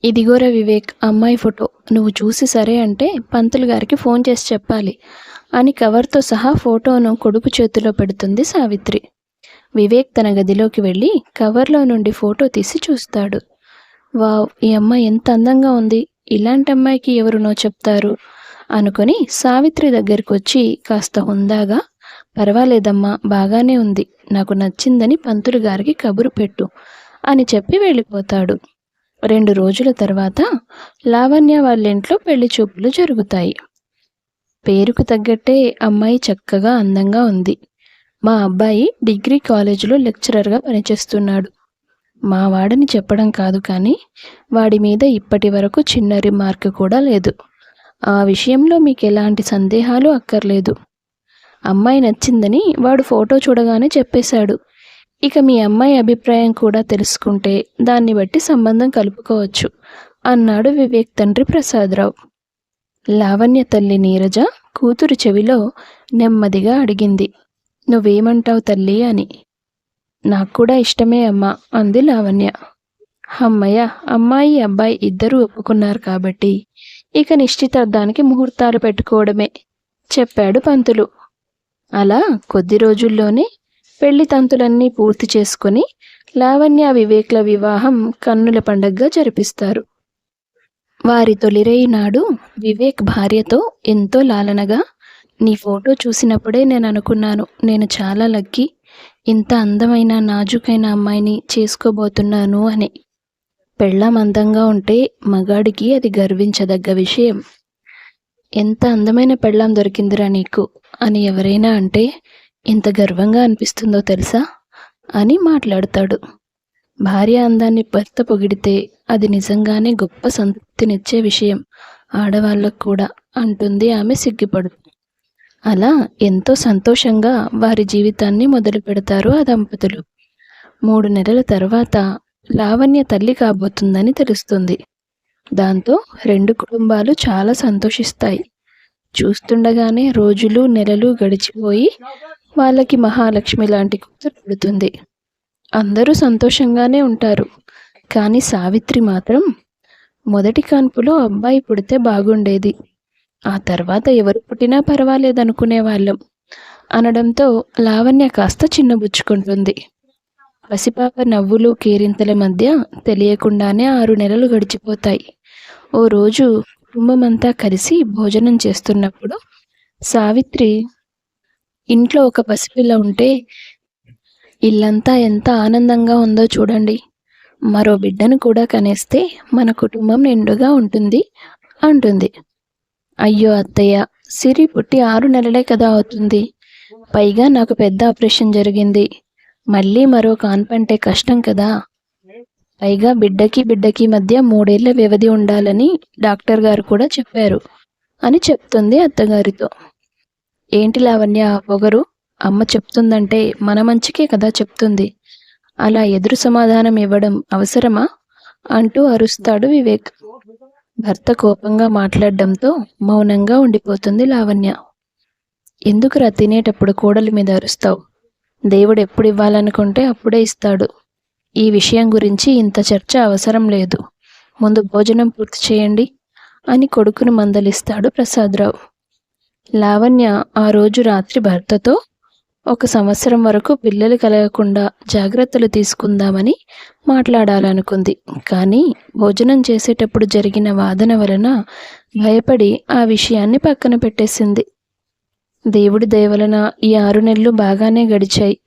ఇదిగోరా వివేక్, అమ్మాయి ఫోటో. నువ్వు చూసి సరే అంటే పంతులు గారికి ఫోన్ చేసి చెప్పాలి అని కవర్తో సహా ఫోటోను కొడుకు చేతిలో పెడుతుంది సావిత్రి. వివేక్ తన గదిలోకి వెళ్ళి కవర్లో నుండి ఫోటో తీసి చూస్తాడు. వావ్, ఈ అమ్మాయి ఎంత అందంగా ఉంది, ఇలాంటి అమ్మాయికి ఎవరు నో చెప్తారు అనుకొని సావిత్రి దగ్గరికి వచ్చి కాస్త హుందాగా, పర్వాలేదమ్మా, బాగానే ఉంది, నాకు నచ్చిందని పంతులు గారికి కబురు పెట్టు అని చెప్పి వెళ్ళిపోతాడు. 2 రోజుల తర్వాత లావణ్య వాళ్ళింట్లో పెళ్లి చూపులు జరుగుతాయి. పేరుకు తగ్గట్టే అమ్మాయి చక్కగా అందంగా ఉంది. మా అబ్బాయి డిగ్రీ కాలేజీలో లెక్చరర్గా పనిచేస్తున్నాడు. మా వాడని చెప్పడం కాదు, కానీ వాడి మీద ఇప్పటి వరకు చిన్న రిమార్క్ కూడా లేదు. ఆ విషయంలో మీకు ఎలాంటి సందేహాలు అక్కర్లేదు. అమ్మాయి నచ్చిందని వాడు ఫోటో చూడగానే చెప్పేశాడు. ఇక మీ అమ్మాయి అభిప్రాయం కూడా తెలుసుకుంటే దాన్ని బట్టి సంబంధం కలుపుకోవచ్చు అన్నాడు వివేక్ తండ్రి ప్రసాదరావు. లావణ్య తల్లి నీరజ కూతురు చెవిలో నెమ్మదిగా అడిగింది, నువ్వేమంటావు తల్లి అని. నాకు కూడా ఇష్టమే అమ్మా అంది లావణ్య. అమ్మయ్య, అమ్మాయి అబ్బాయి ఇద్దరూ ఒప్పుకున్నారు కాబట్టి ఇక నిశ్చితార్థానికి ముహూర్తాలు పెట్టుకోవడమే చెప్పాడు పంతులు. అలా కొద్ది రోజుల్లోనే పెళ్లి తంతులన్నీ పూర్తి చేసుకుని లావణ్య వివేక్ల వివాహం కన్నుల పండగగా జరిపిస్తారు. వారి తొలిరేయి నాడు వివేక్ భార్యతో ఎంతో లాలనగా, నీ ఫోటో చూసినప్పుడే నేను అనుకున్నాను, నేను చాలా లక్కీ, ఇంత అందమైన నాజుకైన అమ్మాయిని చేసుకోబోతున్నాను అని. పెళ్ళాం అందంగా ఉంటే మగాడికి అది గర్వించదగ్గ విషయం. ఎంత అందమైన పెళ్ళాం దొరికిందిరా నీకు అని ఎవరైనా అంటే ఎంత గర్వంగా అనిపిస్తుందో తెలుసా అని మాట్లాడతాడు. భార్య అందాన్ని భర్త పొగిడితే అది నిజంగానే గొప్ప సంతృప్తినిచ్చే విషయం ఆడవాళ్ళకు కూడా అంటుంది ఆమె సిగ్గుపడుతూ. అలా ఎంతో సంతోషంగా వారి జీవితాన్ని మొదలు పెడతారు ఆ దంపతులు. 3 నెలల తర్వాత లావణ్య తల్లి కాబోతుందని తెలుస్తుంది. దాంతో 2 కుటుంబాలు చాలా సంతోషిస్తాయి. చూస్తుండగానే రోజులు నెలలు గడిచిపోయి వాళ్ళకి మహాలక్ష్మి లాంటి కూతురు పుడుతుంది. అందరూ సంతోషంగానే ఉంటారు. కానీ సావిత్రి మాత్రం మొదటి కాన్పులో అబ్బాయి పుడితే బాగుండేది, ఆ తర్వాత ఎవరు పుట్టినా పర్వాలేదనుకునే వాళ్ళం అనడంతో లావణ్య కాస్త చిన్నబుచ్చుకుంటుంది. పసిపాప నవ్వులు కేరింతల మధ్య తెలియకుండానే 6 నెలలు గడిచిపోతాయి. ఓ రోజు కుటుంబమంతా కలిసి భోజనం చేస్తున్నప్పుడు సావిత్రి, ఇంట్లో ఒక పసిపిల్ల ఉంటే ఇల్లంతా ఎంత ఆనందంగా ఉందో చూడండి, మరో బిడ్డను కూడా కనేస్తే మన కుటుంబం నిండుగా ఉంటుంది అంటుంది. అయ్యో అత్తయ్య, సిరి పుట్టి 6 నెలలే కదా అవుతుంది, పైగా నాకు పెద్ద ఆపరేషన్ జరిగింది, మళ్ళీ మరో కాన్పంటే కష్టం కదా, పైగా బిడ్డకి మధ్య 3 ఏళ్ల వ్యవధి ఉండాలని డాక్టర్ గారు కూడా చెప్పారు అని చెప్తుంది అత్తగారితో. ఏంటి లావణ్య పొగరు, అమ్మ చెప్తుందంటే మన మంచికే కదా చెప్తుంది, అలా ఎదురు సమాధానం ఇవ్వడం అవసరమా అంటూ అరుస్తాడు వివేక్. భర్త కోపంగా మాట్లాడడంతో మౌనంగా ఉండిపోతుంది లావణ్య. ఎందుకురా తినేటప్పుడు కోడలి మీద అరుస్తావు, దేవుడు ఎప్పుడు ఇవ్వాలనుకుంటే అప్పుడే ఇస్తాడు, ఈ విషయం గురించి ఇంత చర్చ అవసరం లేదు, ముందు భోజనం పూర్తి చేయండి అని కొడుకును మందలిస్తాడు ప్రసాదరావు. లావణ్య ఆ రోజు రాత్రి భర్తతో 1 సంవత్సరం వరకు పిల్లలు కలగకుండా జాగ్రత్తలు తీసుకుందామని మాట్లాడాలనుకుంది. కానీ భోజనం చేసేటప్పుడు జరిగిన వాదన వలన భయపడి ఆ విషయాన్ని పక్కన పెట్టేసింది. దేవుడి దయ వలన ఈ 6 నెలలు బాగానే గడిచాయి.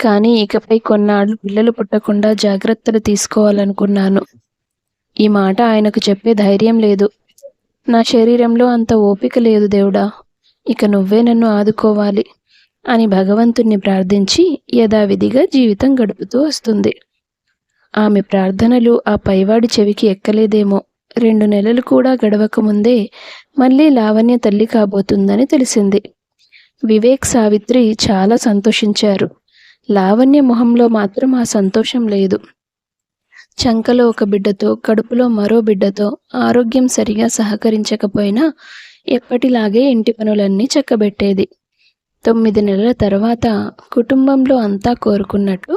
కానీ ఇకపై కొన్నాళ్ళు పిల్లలు పుట్టకుండా జాగ్రత్తలు తీసుకోవాలనుకున్నాను. ఈ మాట ఆయనకు చెప్పే ధైర్యం లేదు. నా శరీరంలో అంత ఓపిక లేదు దేవుడా, ఇక నువ్వే నన్ను ఆదుకోవాలి అని భగవంతుణ్ణి ప్రార్థించి యథావిధిగా జీవితం గడుపుతూ వస్తుంది. ఆమె ప్రార్థనలు ఆ పైవాడి చెవికి ఎక్కలేదేమో. 2 నెలలు కూడా గడవకముందే మళ్ళీ లావణ్య తల్లి కాబోతుందని తెలిసింది. వివేక్ సావిత్రి చాలా సంతోషించారు. లావణ్య మొహంలో మాత్రం ఆ సంతోషం లేదు. చంకలో ఒక బిడ్డతో, కడుపులో మరో బిడ్డతో ఆరోగ్యం సరిగా సహకరించకపోయినా ఎప్పటిలాగే ఇంటి పనులన్నీ చక్కబెట్టేది. 9 నెలల తర్వాత కుటుంబంలో అంతా కోరుకున్నట్టు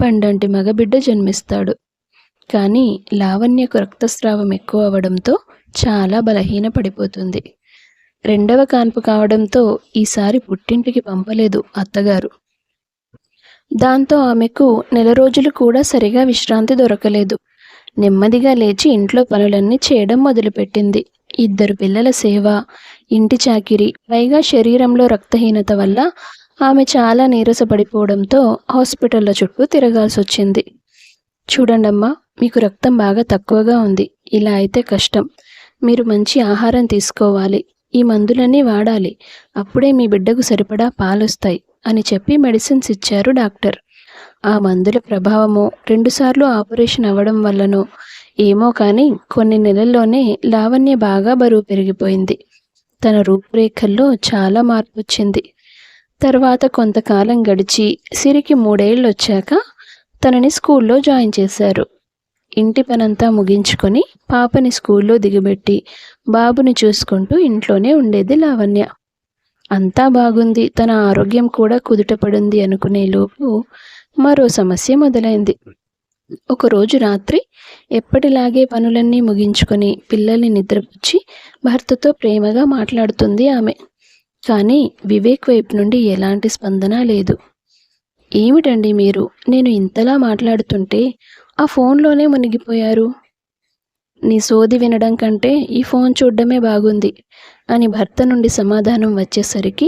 పండంటి మగబిడ్డ జన్మిస్తాడు. కానీ లావణ్యకు రక్తస్రావం ఎక్కువ అవ్వడంతో చాలా బలహీనపడిపోతుంది. రెండవ కాన్పు కావడంతో ఈసారి పుట్టింటికి పంపలేదు అత్తగారు. దాంతో ఆమెకు నెల రోజులు కూడా సరిగా విశ్రాంతి దొరకలేదు. నెమ్మదిగా లేచి ఇంట్లో పనులన్నీ చేయడం మొదలుపెట్టింది. 2 పిల్లల సేవ, ఇంటి చాకిరీ, పైగా శరీరంలో రక్తహీనత వల్ల ఆమె చాలా నీరసపడిపోవడంతో హాస్పిటళ్ల చుట్టూ తిరగాల్సొచ్చింది. చూడండమ్మా, మీకు రక్తం బాగా తక్కువగా ఉంది. ఇలా అయితే కష్టం. మీరు మంచి ఆహారం తీసుకోవాలి. ఈ మందులన్నీ వాడాలి. అప్పుడే మీ బిడ్డకు సరిపడా పాలొస్తాయి అని చెప్పి మెడిసిన్స్ ఇచ్చారు డాక్టర్. ఆ మందుల ప్రభావమో 2 సార్లు ఆపరేషన్ అవ్వడం వల్లనో ఏమో కానీ కొన్ని నెలల్లోనే లావణ్య బాగా బరువు పెరిగిపోయింది. తన రూపురేఖల్లో చాలా మార్పు వచ్చింది. తర్వాత కొంతకాలం గడిచి సిరికి 3 ఏళ్ళు వచ్చాక తనని స్కూల్లో జాయిన్ చేశారు. ఇంటి పనంతా ముగించుకొని పాపని స్కూల్లో దిగబెట్టి బాబుని చూసుకుంటూ ఇంట్లోనే ఉండేది లావణ్య. అంతా బాగుంది, తన ఆరోగ్యం కూడా కుదుటపడింది అనుకునే లోపు మరో సమస్య మొదలైంది. ఒకరోజు రాత్రి ఎప్పటిలాగే పనులన్నీ ముగించుకొని పిల్లల్ని నిద్రపుచ్చి భర్తతో ప్రేమగా మాట్లాడుతుంది ఆమె. కానీ వివేక్ వైపు నుండి ఎలాంటి స్పందన లేదు. ఏమిటండి మీరు, నేను ఇంతలా మాట్లాడుతుంటే ఆ ఫోన్లోనే మునిగిపోయారు? నీ సోది వినడం కంటే ఈ ఫోన్ చూడ్డమే బాగుంది అని భర్త నుండి సమాధానం వచ్చేసరికి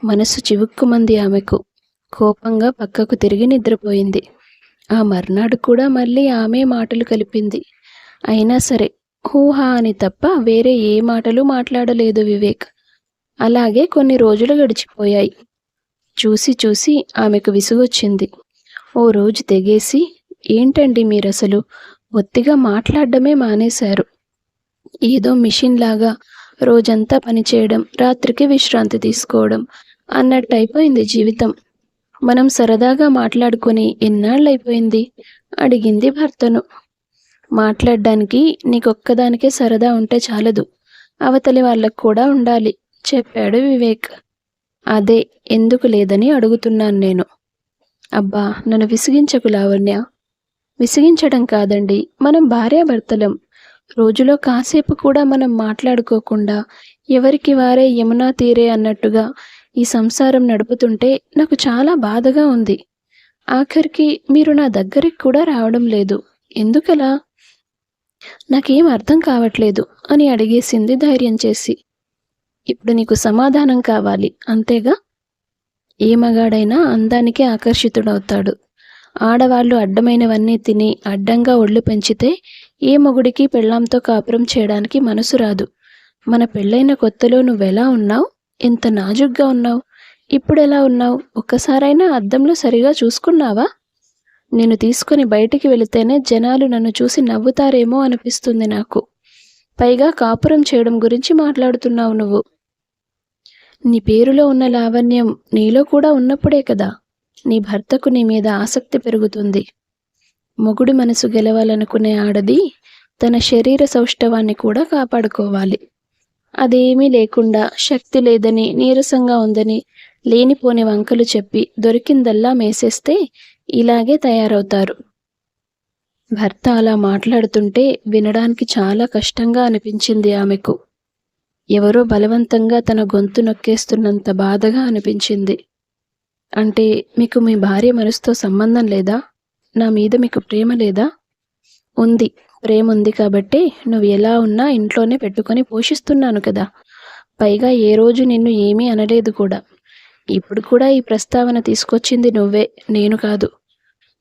మనసు చివుక్కుమంది ఆమెకు. కోపంగా పక్కకు తిరిగి నిద్రపోయింది. ఆ మర్నాడు కూడా మళ్ళీ ఆమె మాటలు కలిపింది. అయినా సరే హూహా అని తప్ప వేరే ఏ మాటలు మాట్లాడలేదు వివేక్. అలాగే కొన్ని రోజులు గడిచిపోయాయి. చూసి చూసి ఆమెకు విసుగొచ్చింది. ఓ రోజు తెగేసి, ఏంటండి మీరసలు బొత్తిగా మాట్లాడడమే మానేశారు. ఏదో మిషన్ లాగా రోజంతా పనిచేయడం, రాత్రికి విశ్రాంతి తీసుకోవడం అన్నట్టయిపోయింది జీవితం. మనం సరదాగా మాట్లాడుకొని ఎన్నాళ్ళైపోయింది అడిగింది భర్తను. మాట్లాడడానికి నీకొక్కదానికే సరదా ఉంటే చాలదు, అవతలి వాళ్ళకు కూడా ఉండాలి చెప్పాడు వివేక్. అదే ఎందుకు లేదని అడుగుతున్నాను నేను. అబ్బా, నన్ను విసిగించకు లావణ్య. విసిగించడం కాదండి, మనం భార్యాభర్తలం. రోజులో కాసేపు కూడా మనం మాట్లాడుకోకుండా ఎవరికి వారే యమునా తీరే అన్నట్టుగా ఈ సంసారం నడుపుతుంటే నాకు చాలా బాధగా ఉంది. ఆఖరికి మీరు నా దగ్గరికి కూడా రావడం లేదు. ఎందుకలా? నాకేం అర్థం కావట్లేదు అని అడిగేసింది ధైర్యం చేసి. ఇప్పుడు నీకు సమాధానం కావాలి అంతేగా? ఏ మగాడైనా అందానికే ఆకర్షితుడవుతాడు. ఆడవాళ్ళు అడ్డమైనవన్నీ తిని అడ్డంగా ఒళ్ళు పెంచితే ఏ మొగుడికి పెళ్ళాంతో కాపురం చేయడానికి మనసు రాదు. మన పెళ్ళైన కొత్తలో నువ్వెలా ఉన్నావు? ఎంత నాజుగ్గా ఉన్నావు. ఇప్పుడెలా ఉన్నావు? ఒక్కసారైనా అద్దంలో సరిగా చూసుకున్నావా? నేను తీసుకుని బయటికి వెళితేనే జనాలు నన్ను చూసి నవ్వుతారేమో అనిపిస్తుంది నాకు. పైగా కాపురం చేయడం గురించి మాట్లాడుతున్నావు నువ్వు. నీ పేరులో ఉన్న లావణ్యం నీలో కూడా ఉన్నప్పుడే కదా నీ భర్తకు నీ మీద ఆసక్తి పెరుగుతుంది. మొగుడి మనసు గెలవాలనుకునే ఆడది తన శరీర సౌష్ఠవాన్ని కూడా కాపాడుకోవాలి. అదేమీ లేకుండా శక్తి లేదని, నీరసంగా ఉందని లేనిపోని వంకలు చెప్పి దొరికిందల్లా మేసేస్తే ఇలాగే తయారవుతారు. భర్త అలా మాట్లాడుతుంటే వినడానికి చాలా కష్టంగా అనిపించింది ఆమెకు. ఎవరో బలవంతంగా తన గొంతు నొక్కేస్తున్నంత బాధగా అనిపించింది. అంటే మీకు మీ భార్య మనసుతో సంబంధం లేదా? నా మీద మీకు ప్రేమ లేదా? ఉంది, ప్రేమ ఉంది కాబట్టే నువ్వు ఎలా ఉన్నా ఇంట్లోనే పెట్టుకొని పోషిస్తున్నాను కదా. పైగా ఏ రోజు నిన్ను ఏమీ అనలేదు కూడా. ఇప్పుడు కూడా ఈ ప్రస్తావన తీసుకొచ్చింది నువ్వే, నేను కాదు.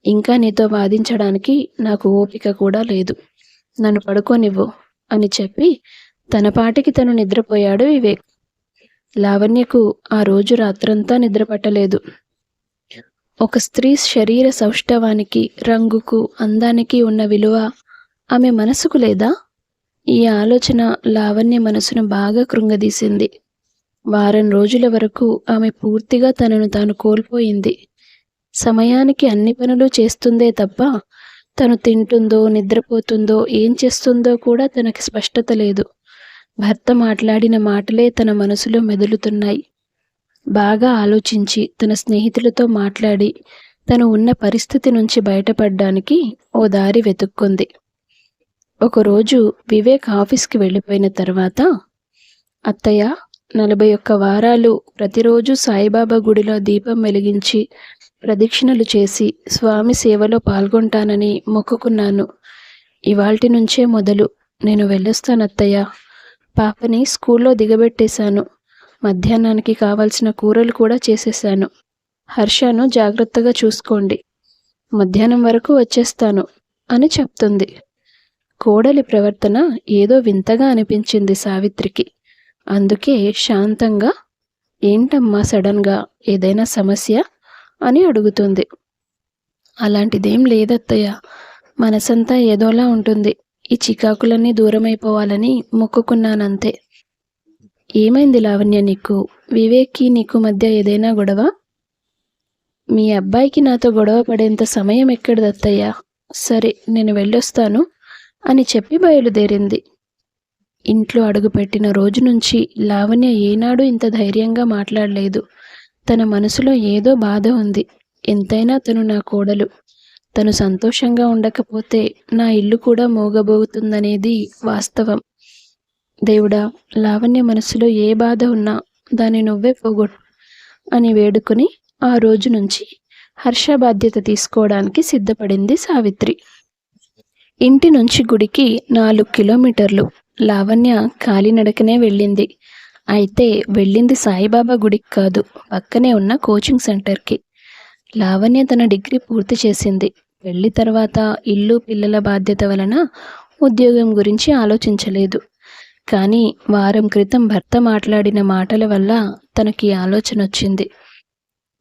ఇంకా నీతో వాదించడానికి నాకు ఓపిక కూడా లేదు. నన్ను పడుకోనివ్వు అని చెప్పి తన పాటికి తను నిద్రపోయాడు వివేక్. లావణ్యకు ఆ రోజు రాత్రంతా నిద్రపట్టలేదు. ఒక స్త్రీ శరీర సౌష్ఠవానికి, రంగుకు, అందానికి ఉన్న విలువ ఆమె మనసుకు లేదా? ఈ ఆలోచన లావణ్య మనసును బాగా కృంగదీసింది. వారం రోజుల వరకు ఆమె పూర్తిగా తనను తాను కోల్పోయింది. సమయానికి అన్ని పనులు చేస్తుందే తప్ప తను తింటుందో, నిద్రపోతుందో, ఏం చేస్తుందో కూడా తనకి స్పష్టత లేదు. భర్త మాట్లాడిన మాటలే తన మనసులో మెదులుతున్నాయి. బాగా ఆలోచించి తన స్నేహితులతో మాట్లాడి తను ఉన్న పరిస్థితి నుంచి బయటపడ్డానికి ఓ దారి వెతుక్కుంది. ఒకరోజు వివేక్ ఆఫీస్కి వెళ్ళిపోయిన తర్వాత, అత్తయ్య, 41 వారాలు ప్రతిరోజు సాయిబాబా గుడిలో దీపం వెలిగించి ప్రదక్షిణలు చేసి స్వామి సేవలో పాల్గొంటానని మొక్కుకున్నాను. ఇవాల్టి నుంచే మొదలు నేను వెళ్ళొస్తానత్తయ్య. పాపని స్కూల్లో దిగబెట్టేశాను. మధ్యాహ్నానికి కావాల్సిన కూరలు కూడా చేసేశాను. హర్షను జాగ్రత్తగా చూసుకోండి. మధ్యాహ్నం వరకు వచ్చేస్తాను అని చెప్తుంది. కోడలి ప్రవర్తన ఏదో వింతగా అనిపించింది సావిత్రికి. అందుకే శాంతంగా, ఏంటమ్మా సడన్గా, ఏదైనా సమస్య అని అడుగుతుంది. అలాంటిదేం లేదత్తయ్య, మనసంతా ఏదోలా ఉంటుంది. ఈ చికాకులన్నీ దూరమైపోవాలని మొక్కుకున్నానంతే. ఏమైంది లావణ్య నీకు? వివేక్కి నీకు మధ్య ఏదైనా గొడవ? మీ అబ్బాయికి నాతో గొడవ పడేంత సమయం ఎక్కడిదత్తయ్య. సరే, నేను వెళ్ళొస్తాను అని చెప్పి బయలుదేరింది. ఇంట్లో అడుగుపెట్టిన రోజు నుంచి లావణ్య ఏనాడు ఇంత ధైర్యంగా మాట్లాడలేదు. తన మనసులో ఏదో బాధ ఉంది. ఎంతైనా తను నా కోడలు. తను సంతోషంగా ఉండకపోతే నా ఇల్లు కూడా మోగబోతుందనేది వాస్తవం. దేవుడా, లావణ్య మనసులో ఏ బాధ ఉన్నా దాన్ని నువ్వే పోగొట్టు అని వేడుకుని ఆ రోజు నుంచి హర్ష బాధ్యత తీసుకోవడానికి సిద్ధపడింది సావిత్రి. ఇంటి నుంచి గుడికి 4 కిలోమీటర్లు. లావణ్య కాలినడకనే వెళ్ళింది. అయితే వెళ్ళింది సాయిబాబా గుడికి కాదు, పక్కనే ఉన్న కోచింగ్ సెంటర్కి. లావణ్య తన డిగ్రీ పూర్తి చేసింది. పెళ్లి తర్వాత ఇల్లు పిల్లల బాధ్యత వలన ఉద్యోగం గురించి ఆలోచించలేదు. కానీ వారం క్రితం భర్త మాట్లాడిన మాటల వల్ల తనకి ఆలోచన వచ్చింది.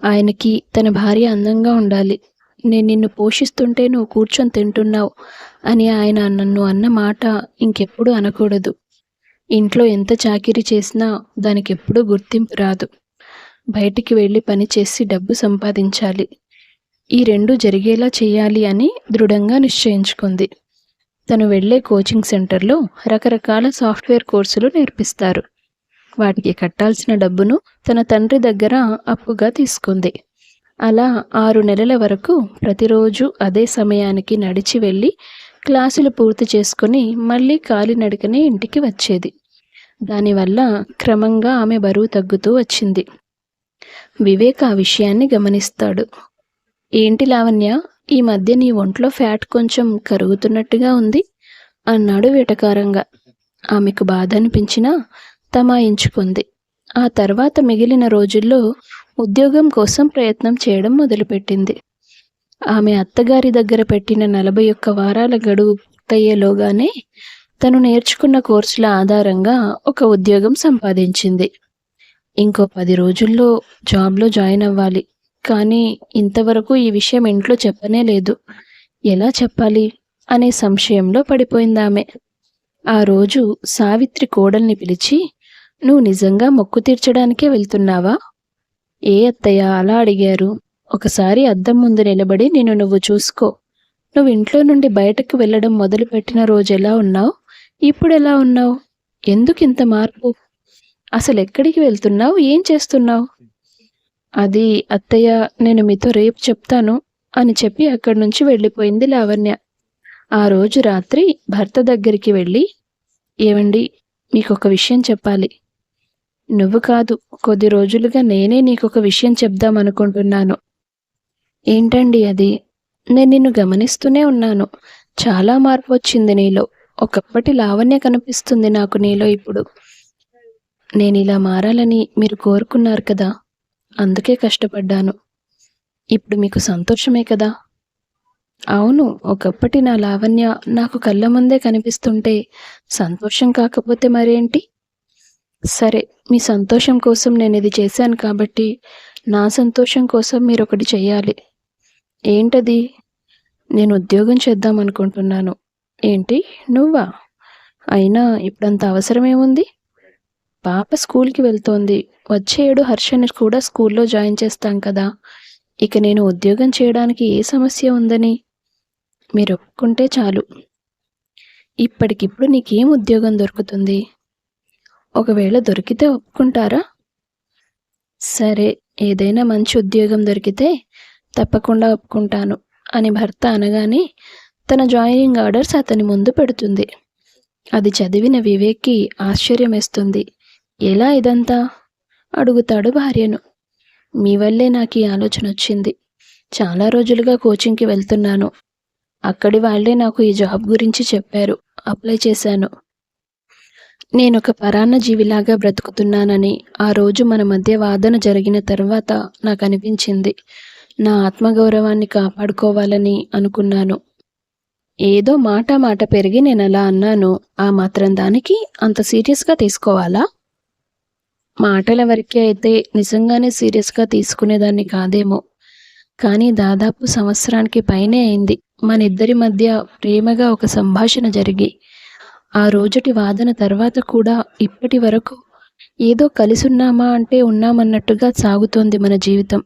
ఆయనకి తన భార్య అందంగా ఉండాలి. నేను నిన్ను పోషిస్తుంటే నువ్వు కూర్చొని తింటున్నావు అని ఆయన నన్ను అన్న మాట ఇంకెప్పుడు అనకూడదు. ఇంట్లో ఎంత చాకిరీ చేసినా దానికి ఎప్పుడూ గుర్తింపు రాదు. బయటికి వెళ్ళి పని చేసి డబ్బు సంపాదించాలి. ఈ రెండు జరిగేలా చేయాలి అని దృఢంగా నిశ్చయించుకుంది. తను వెళ్లే కోచింగ్ సెంటర్లో రకరకాల సాఫ్ట్వేర్ కోర్సులు నేర్పిస్తారు. వాటికి కట్టాల్సిన డబ్బును తన తండ్రి దగ్గర అప్పుగా తీసుకుంది. అలా 6 నెలల వరకు ప్రతిరోజు అదే సమయానికి నడిచి వెళ్ళి క్లాసులు పూర్తి చేసుకుని మళ్ళీ కాలినడకనే ఇంటికి వచ్చేది. దానివల్ల క్రమంగా ఆమె బరువు తగ్గుతూ వచ్చింది. వివేక్ ఆ విషయాన్ని గమనిస్తాడు. ఏంటి లావణ్య, ఈ మధ్య నీ ఒంట్లో ఫ్యాట్ కొంచెం కరుగుతున్నట్టుగా ఉంది అన్నాడు వెటకారంగా. ఆమెకు బాధ అనిపించినా తమాయించుకుంది. ఆ తర్వాత మిగిలిన రోజుల్లో ఉద్యోగం కోసం ప్రయత్నం చేయడం మొదలుపెట్టింది. ఆమె అత్తగారి దగ్గర పెట్టిన 41 వారాల గడువు పూర్తయ్యేలోగానే తను నేర్చుకున్న కోర్సుల ఆధారంగా ఒక ఉద్యోగం సంపాదించింది. ఇంకో 10 రోజుల్లో జాబ్లో జాయిన్ అవ్వాలి. కానీ ఇంతవరకు ఈ విషయం ఇంట్లో చెప్పనే లేదు. ఎలా చెప్పాలి అనే సంశయంలో పడిపోయిందామె. ఆ రోజు సావిత్రి కోడల్ని పిలిచి, నువ్వు నిజంగా మొక్కు తీర్చడానికే వెళ్తున్నావా? ఏ అత్తయ్య అలా అడిగారు? ఒకసారి అద్దం ముందు నిలబడి నిన్ను నువ్వు చూసుకో. నువ్వు ఇంట్లో నుండి బయటకు వెళ్ళడం మొదలుపెట్టిన రోజు ఎలా ఉన్నావు, ఇప్పుడు ఎలా ఉన్నావు? ఎందుకింత మార్పు? అసలు ఎక్కడికి వెళ్తున్నావు, ఏం చేస్తున్నావు? అది అత్తయ్య, నేను మీతో రేపు చెప్తాను అని చెప్పి అక్కడి నుంచి వెళ్ళిపోయింది లావణ్య. ఆ రోజు రాత్రి భర్త దగ్గరికి వెళ్ళి, ఏవండి, మీకొక విషయం చెప్పాలి. నువ్వు కాదు, కొద్ది రోజులుగా నేనే నీకొక విషయం చెప్దామనుకుంటున్నాను. ఏంటండి అది? నేను నిన్ను గమనిస్తూనే ఉన్నాను. చాలా మార్పు వచ్చింది నీలో. ఒకప్పటి లావణ్య కనిపిస్తుంది నాకు నీలో ఇప్పుడు. నేను ఇలా మారాలని మీరు కోరుకున్నారు కదా, అందుకే కష్టపడ్డాను. ఇప్పుడు మీకు సంతోషమే కదా? అవును, ఒకప్పటి నా లావణ్య నాకు కళ్ళ ముందే కనిపిస్తుంటే సంతోషం కాకపోతే మరేంటి? సరే, మీ సంతోషం కోసం నేను ఇది చేశాను కాబట్టి నా సంతోషం కోసం మీరు ఒకటి చెయ్యాలి. ఏంటది? నేను ఉద్యోగం చేద్దాం అనుకుంటున్నాను. ఏంటి, నువ్వా? అయినా ఇప్పుడంత అవసరమేముంది? పాప స్కూల్కి వెళ్తోంది. వచ్చే ఏడు హర్షని కూడా స్కూల్లో జాయిన్ చేస్తాం కదా. ఇక నేను ఉద్యోగం చేయడానికి ఏ సమస్య ఉందని? మీరు ఒప్పుకుంటే చాలు. ఇప్పటికిప్పుడు నీకేం ఉద్యోగం దొరుకుతుంది? ఒకవేళ దొరికితే ఒప్పుకుంటారా? సరే, ఏదైనా మంచి ఉద్యోగం దొరికితే తప్పకుండా ఒప్పుకుంటాను అని భర్త అనగానే తన జాయినింగ్ ఆర్డర్స్ అతని ముందు పెడుతుంది. అది చదివిన వివేక్కి ఆశ్చర్యం వేస్తుంది. ఎలా ఇదంతా అడుగుతాడు భార్యను. మీ వల్లే నాకు ఈ ఆలోచన వచ్చింది. చాలా రోజులుగా కోచింగ్కి వెళ్తున్నాను. అక్కడి వాళ్ళే నాకు ఈ జాబ్ గురించి చెప్పారు. అప్లై చేశాను. నేనొక పరాన్న జీవిలాగా బ్రతుకుతున్నానని ఆ రోజు మన మధ్య వాదన జరిగిన తర్వాత నాకు అనిపించింది. నా ఆత్మగౌరవాన్ని కాపాడుకోవాలని అనుకున్నాను. ఏదో మాట పెరిగి నేను అలా అన్నాను. ఆ మాత్రం దానికి అంత సీరియస్గా తీసుకోవాలా? మాటల వరకే అయితే నిజంగానే సీరియస్గా తీసుకునేదాన్ని కాదేమో. కానీ దాదాపు సంవత్సరానికి పైనే అయింది మన ఇద్దరి మధ్య ప్రేమగా ఒక సంభాషణ జరిగి. ఆ రోజుటి వాదన తర్వాత కూడా ఇప్పటి వరకు ఏదో కలిసున్నామా అంటే ఉన్నామన్నట్టుగా సాగుతోంది మన జీవితం.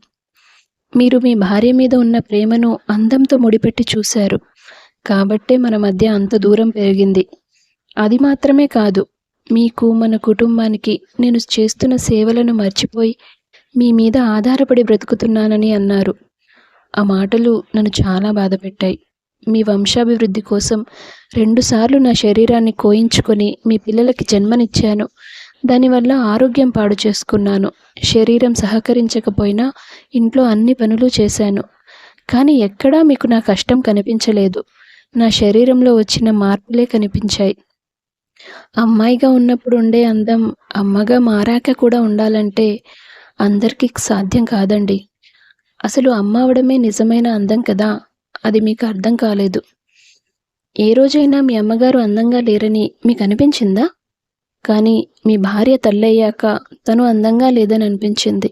మీరు మీ భార్య మీద ఉన్న ప్రేమను అందంతో ముడిపెట్టి చూశారు కాబట్టే మన మధ్య అంత దూరం పెరిగింది. అది మాత్రమే కాదు, మీకు మన కుటుంబానికి నేను చేస్తున్న సేవలను మర్చిపోయి మీ మీద ఆధారపడి బ్రతుకుతున్నానని అన్నారు. ఆ మాటలు నన్ను చాలా బాధపెట్టాయి. మీ వంశాభివృద్ధి కోసం 2 సార్లు నా శరీరాన్ని కోయించుకొని మీ పిల్లలకి జన్మనిచ్చాను. దానివల్ల ఆరోగ్యం పాడు చేసుకున్నాను. శరీరం సహకరించకపోయినా ఇంట్లో అన్ని పనులు చేశాను. కానీ ఎక్కడా మీకు నా కష్టం కనిపించలేదు. నా శరీరంలో వచ్చిన మార్పులే కనిపించాయి. అమ్మాయిగా ఉన్నప్పుడు ఉండే అందం అమ్మగా మారాక కూడా ఉండాలంటే అందరికీ సాధ్యం కాదండి. అసలు అమ్మ అవడమే నిజమైన అందం కదా. అది మీకు అర్థం కాలేదు. ఏ రోజైనా మీ అమ్మగారు అందంగా లేరని మీకు అనిపించిందా? కానీ మీ భార్య తల్లయ్యాక తను అందంగా లేదని అనిపించింది.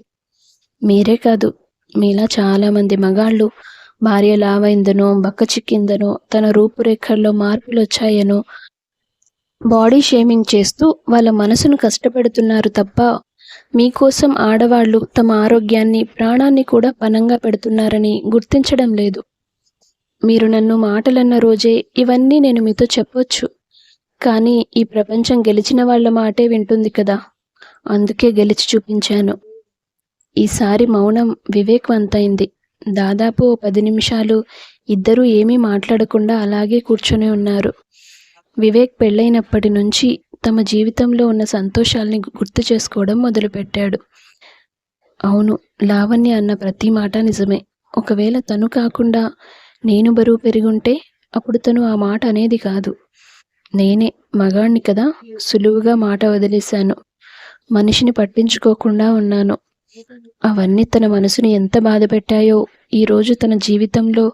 మీరే కాదు, మీలా చాలామంది మగాళ్ళు భార్య లావైందనో బక్కచిక్కిందనో తన రూపురేఖల్లో మార్పులు వచ్చాయనో బాడీ షేమింగ్ చేస్తూ వాళ్ళ మనసును కష్టపెడుతున్నారు తప్ప మీకోసం ఆడవాళ్ళు తమ ఆరోగ్యాన్ని ప్రాణాన్ని కూడా పణంగా పెడుతున్నారని గుర్తించడం లేదు. మీరు నన్ను మాటలన్న రోజే ఇవన్నీ నేను మీతో చెప్పొచ్చు. కానీ ఈ ప్రపంచం గెలిచిన వాళ్ళ మాటే వింటుంది కదా. అందుకే గెలిచి చూపించాను. ఈసారి మౌనం వివేకవంతైంది. దాదాపు 10 నిమిషాలు ఇద్దరూ ఏమీ మాట్లాడకుండా అలాగే కూర్చొని ఉన్నారు. వివేక్ పెళ్ళైనప్పటి నుంచి తమ జీవితంలో ఉన్న సంతోషాల్ని గుర్తు చేసుకోవడం మొదలుపెట్టాడు. అవును, లావణ్య అన్న ప్రతి మాట నిజమే. ఒకవేళ తను కాకుండా నేను బరువు పెరుగుంటే అప్పుడు తను ఆ మాట అనేది కాదు. నేనే మగాణ్ణి కదా, సులువుగా మాట వదిలేశాను. మనిషిని పట్టించుకోకుండా ఉన్నాను. అవన్నీ తన మనసుని ఎంత బాధ పెట్టాయో ఈరోజు తన జీవితంలో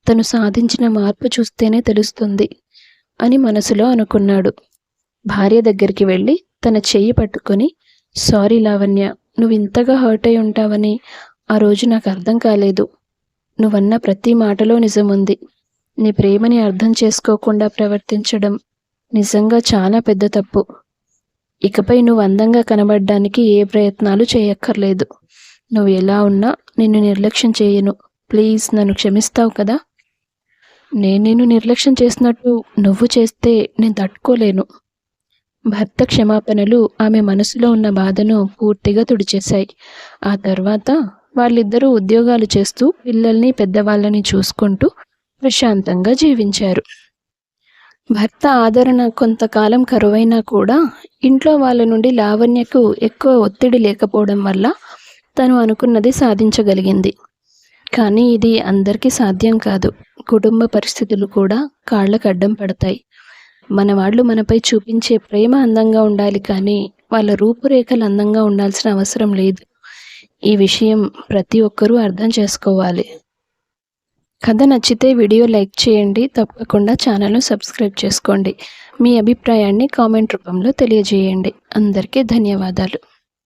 తను సాధించిన మార్పు చూస్తేనే తెలుస్తుంది అని మనసులో అనుకున్నాడు. భార్య దగ్గరికి వెళ్ళి తన చెయ్యి పట్టుకొని, సారీ లావణ్య, నువ్వు ఇంతగా హర్ట్ అయి ఉంటావని ఆ రోజు నాకు అర్థం కాలేదు. నువ్వన్న ప్రతి మాటలో నిజముంది. నీ ప్రేమని అర్థం చేసుకోకుండా ప్రవర్తించడం నిజంగా చాలా పెద్ద తప్పు. ఇకపై నువ్వు అందంగా కనబడడానికి ఏ ప్రయత్నాలు చేయక్కర్లేదు. నువ్వు ఎలా ఉన్నా నిన్ను నిర్లక్ష్యం చేయను. ప్లీజ్ నన్ను క్షమిస్తావు కదా. నేను నిర్లక్ష్యం చేసినట్టు నువ్వు చేస్తే నేను తట్టుకోలేను. భర్త క్షమాపణలు ఆమె మనసులో ఉన్న బాధను పూర్తిగా తుడిచేశాయి. ఆ తర్వాత వాళ్ళిద్దరూ ఉద్యోగాలు చేస్తూ పిల్లల్ని పెద్దవాళ్ళని చూసుకుంటూ ప్రశాంతంగా జీవించారు. భర్త ఆదరణ కొంతకాలం కరువైనా కూడా ఇంట్లో వాళ్ళ నుండి లావణ్యకు ఎక్కువ ఒత్తిడి లేకపోవడం వల్ల తను అనుకున్నది సాధించగలిగింది. కానీ ఇది అందరికీ సాధ్యం కాదు. కుటుంబ పరిస్థితులు కూడా కాళ్ళకు అడ్డం పడతాయి. మన వాళ్ళు మనపై చూపించే ప్రేమ అందంగా ఉండాలి, కానీ వాళ్ళ రూపురేఖలు అందంగా ఉండాల్సిన అవసరం లేదు. ఈ విషయం ప్రతి ఒక్కరూ అర్థం చేసుకోవాలి. కథ నచ్చితే వీడియో లైక్ చేయండి. తప్పకుండా ఛానల్ను సబ్స్క్రైబ్ చేసుకోండి. మీ అభిప్రాయాన్ని కామెంట్ రూపంలో తెలియజేయండి. అందరికీ ధన్యవాదాలు.